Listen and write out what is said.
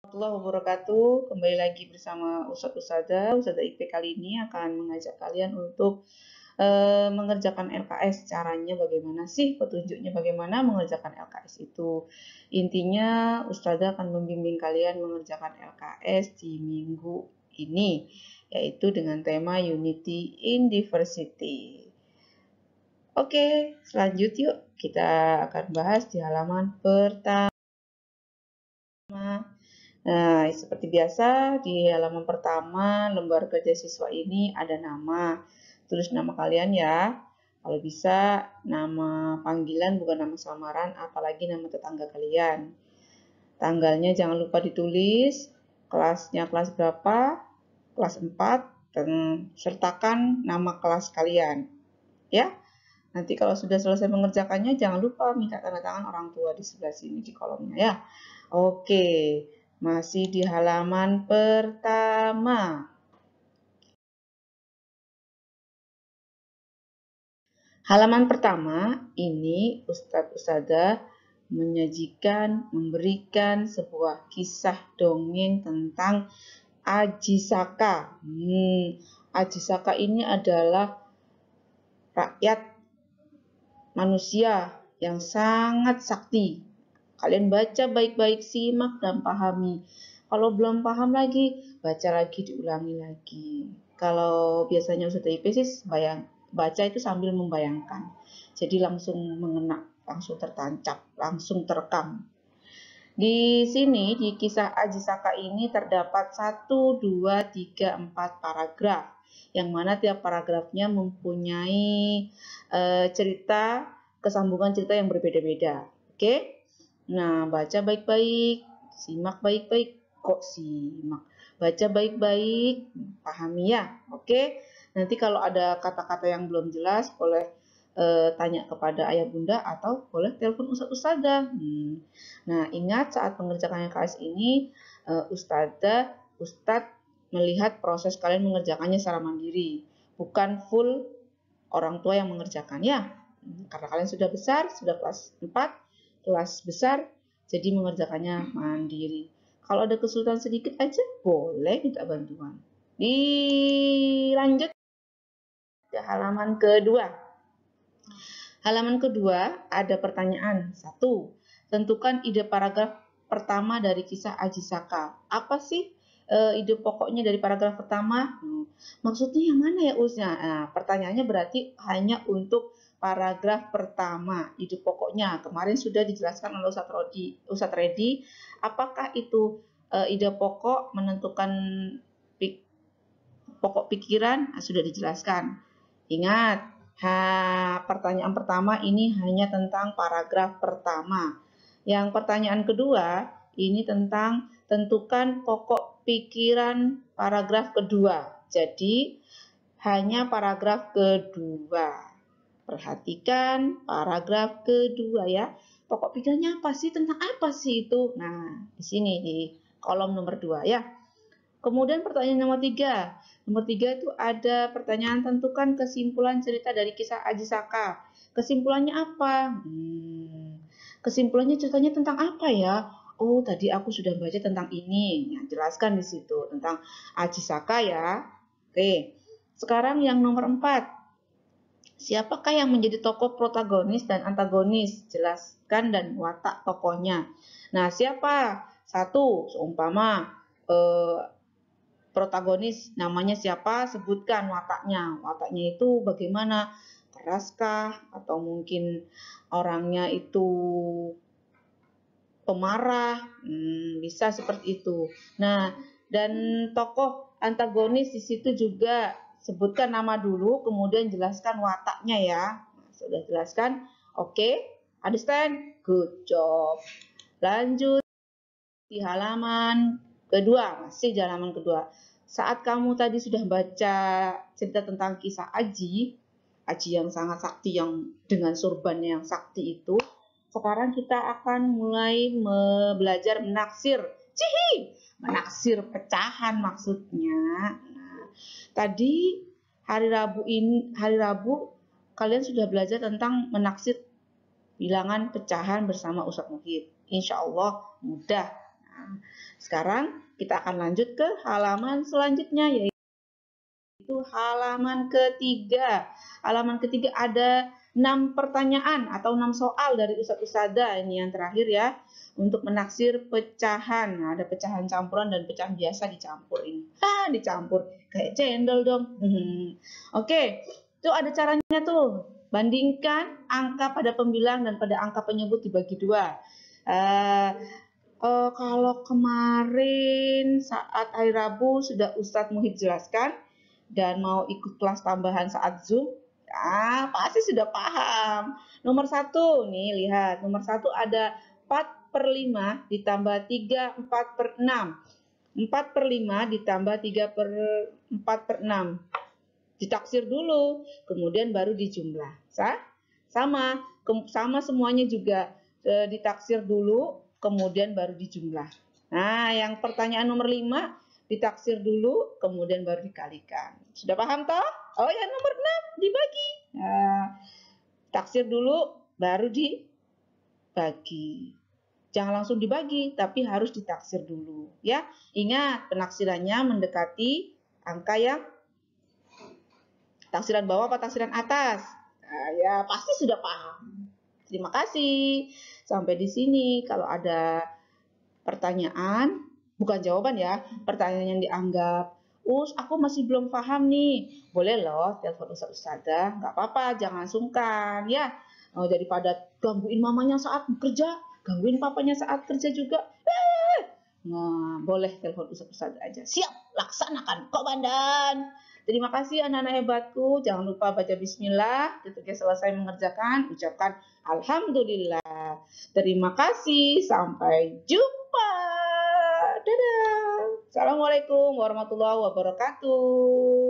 Warahmatullahi wabarakatuh. Kembali lagi bersama Ustadz Ustazah. Ustazah IP kali ini akan mengajak kalian untuk mengerjakan LKS. Caranya bagaimana sih? Petunjuknya bagaimana mengerjakan LKS itu. Intinya Ustazah akan membimbing kalian mengerjakan LKS di minggu ini, yaitu dengan tema Unity in Diversity. Oke, selanjut yuk. Kita akan bahas di halaman pertama. Nah, seperti biasa di halaman pertama lembar kerja siswa ini ada nama. Tulis nama kalian ya. Kalau bisa nama panggilan bukan nama samaran, apalagi nama tetangga kalian. Tanggalnya jangan lupa ditulis, kelasnya kelas berapa, kelas 4, dan sertakan nama kelas kalian. Ya. Nanti kalau sudah selesai mengerjakannya, jangan lupa minta tanda tangan orang tua di sebelah sini di kolomnya ya. Oke, masih di halaman pertama. Halaman pertama ini Ustadz Ustazah memberikan sebuah kisah dongeng tentang Aji Saka. Aji Saka ini adalah rakyat manusia yang sangat sakti. Kalian baca baik-baik, simak dan pahami. Kalau belum paham lagi, baca lagi, diulangi lagi. Kalau biasanya Ustazah IP sih baca itu sambil membayangkan. Jadi langsung mengena, langsung tertancap, langsung terekam. Di sini, di kisah Aji Saka ini terdapat 1, 2, 3, 4 paragraf. Yang mana tiap paragrafnya mempunyai cerita, kesambungan cerita yang berbeda-beda. Oke? Nah, baca baik-baik, simak baik-baik. Kok simak? Baca baik-baik, pahami ya. Oke? Nanti kalau ada kata-kata yang belum jelas, boleh tanya kepada ayah bunda atau boleh telepon Ustadz Ustazah. Nah, ingat saat mengerjakan LKS ini, Ustadz melihat proses kalian mengerjakannya secara mandiri, bukan full orang tua yang mengerjakan ya. Karena kalian sudah besar, sudah kelas 4, kelas besar, jadi mengerjakannya mandiri. Kalau ada kesulitan sedikit aja, boleh minta bantuan. Dilanjut ke halaman kedua. Halaman kedua ada pertanyaan. 1. Tentukan ide paragraf pertama dari kisah Aji Saka. Apa sih ide pokoknya dari paragraf pertama? Maksudnya yang mana ya Usnya? Nah, pertanyaannya berarti hanya untuk paragraf pertama, ide pokoknya. Kemarin sudah dijelaskan oleh Ustadz Reddy. Apakah itu ide pokok menentukan pokok pikiran? Nah, sudah dijelaskan. Ingat, pertanyaan pertama ini hanya tentang paragraf pertama. Yang pertanyaan kedua ini tentang tentukan pokok pikiran paragraf kedua. Jadi hanya paragraf kedua. Perhatikan paragraf kedua ya. Pokok pikirannya apa sih? Tentang apa sih itu? Nah, di sini di kolom nomor 2 ya. Kemudian pertanyaan nomor 3. Nomor 3 itu ada pertanyaan tentukan kesimpulan cerita dari kisah Aji Saka. Kesimpulannya apa? Kesimpulannya ceritanya tentang apa ya? Oh, tadi aku sudah baca tentang ini. Ya, jelaskan di situ tentang Aji Saka ya. Oke. Sekarang yang nomor 4. Siapakah yang menjadi tokoh protagonis dan antagonis? Jelaskan dan watak tokohnya. Nah, siapa? 1. Seumpama protagonis namanya siapa, sebutkan wataknya. Wataknya itu bagaimana? Keraskah? Atau mungkin orangnya itu pemarah? Bisa seperti itu. Nah, dan tokoh antagonis di situ juga sebutkan nama dulu, kemudian jelaskan wataknya ya. Nah, sudah jelaskan? Oke, understand? Good job. Lanjut di halaman kedua, masih di halaman kedua. Saat kamu tadi sudah baca cerita tentang kisah Aji yang sangat sakti, yang dengan surbannya yang sakti itu, sekarang kita akan mulai belajar menaksir. Menaksir pecahan maksudnya. Nah, tadi hari Rabu kalian sudah belajar tentang menaksir bilangan pecahan bersama Ustadz Muhid. Insya Allah mudah. Nah, sekarang kita akan lanjut ke halaman selanjutnya, yaitu halaman ketiga. Halaman ketiga ada 6 pertanyaan atau 6 soal dari Ustadz-Ustadzah, ini yang terakhir ya, untuk menaksir pecahan. Nah, ada pecahan campuran dan pecahan biasa dicampur ini. Dicampur kayak cendol dong. Oke, itu ada caranya tuh. Bandingkan angka pada pembilang dan pada angka penyebut dibagi 2. Kalau kemarin saat hari Rabu sudah Ustadz Muhib jelaskan dan mau ikut kelas tambahan saat Zoom, ya pasti sudah paham. Nomor 1 nih, lihat. Nomor 1 ada 4/5 ditambah 3/4/6. 4/5 ditambah 3/4/6. Ditaksir dulu, kemudian baru dijumlah. Sama semuanya juga ditaksir dulu, kemudian baru dijumlah. Nah, yang pertanyaan nomor 5 ditaksir dulu, kemudian baru dikalikan. Sudah paham toh? Oh ya, nomor 6 dibagi. Nah, taksir dulu, baru dibagi. Jangan langsung dibagi, tapi harus ditaksir dulu. Ya, ingat penaksirannya mendekati angka yang taksiran bawah atau taksiran atas. Nah, ya pasti sudah paham. Terima kasih. Sampai di sini. Kalau ada pertanyaan, bukan jawaban ya, pertanyaan yang dianggap, aku masih belum paham nih. Boleh loh telepon Ustazah, nggak apa-apa, jangan sungkan ya. Daripada gangguin mamanya saat bekerja, gangguin papanya saat kerja juga. Nah, boleh telepon Ustazah aja. Siap, laksanakan, komandan. Terima kasih anak-anak hebatku. Jangan lupa baca bismillah. Ketika selesai mengerjakan, ucapkan alhamdulillah. Terima kasih. Sampai jumpa. Dadah. Assalamualaikum warahmatullahi wabarakatuh.